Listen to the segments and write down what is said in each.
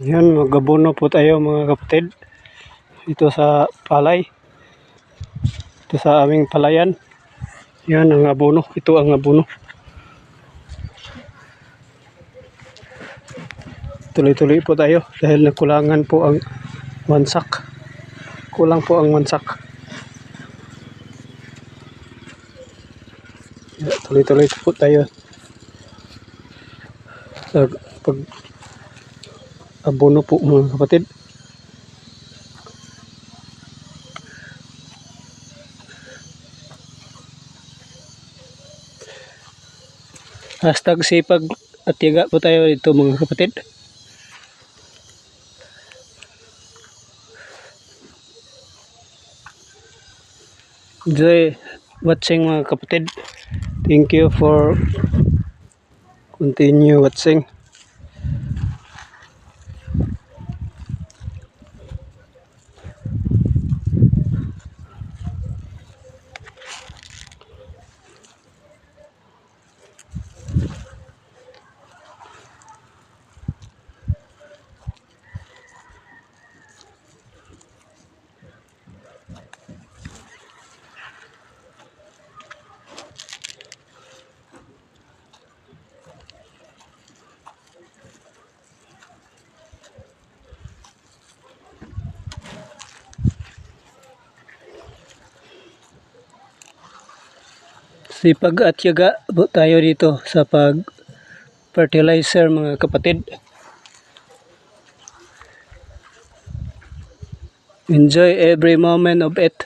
Yan, magabono po tayo mga kapatid. Ito sa palay. Ito sa aming palayan. Yan ang abono. Ito ang abono. Tuloy-tuloy po tayo dahil nakulangan po ang wansak. Kulang po ang wansak. Tuloy-tuloy po tayo sa pag abono po mga kapatid. Hashtag sipag at tiyaga po tayo dito mga kapatid. Enjoy watching mga kapatid. Thank you for continue watching. Sipag at tiyaga po tayo dito sa pag fertilizer mga kapatid. Enjoy every moment of it.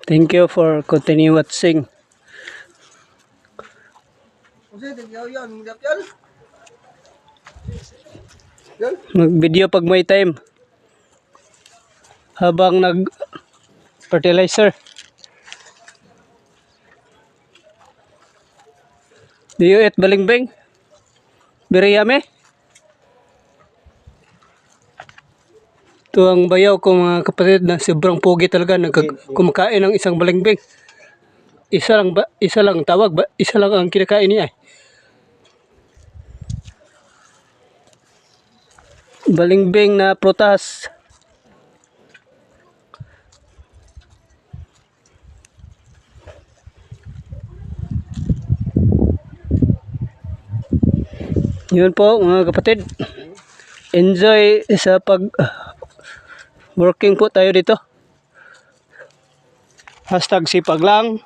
Thank you for continue watching. Mag-video pag may time. Habang nag-fertilizer. Do you eat balingbing? Very yummy? Ito ang bayaw ko mga kapatid na sobrang pogi talaga. Kumakain ng isang balingbing. Isa lang tawag, isa lang ang kinakain niya. Balingbing na prutas. Yun po mga kapatid. Enjoy sa pag working po tayo dito. Hashtag sipag lang.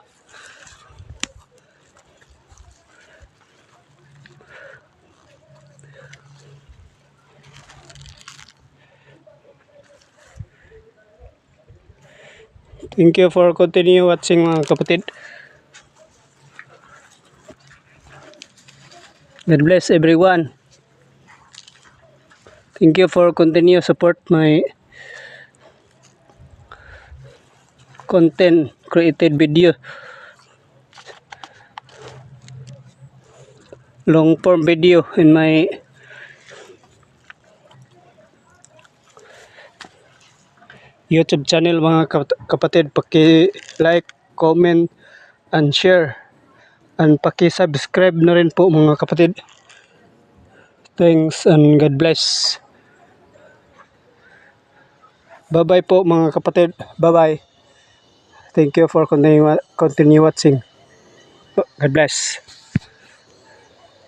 Thank you for continue watching mga kapatid. God bless everyone. Thank you for continue support my content created video. Long form video in my YouTube channel mga kapatid. Paki-like, comment, and share. And paki-subscribe na rin po mga kapatid. Thanks and God bless. Bye-bye po mga kapatid. Bye-bye. Thank you for continue watching. God bless.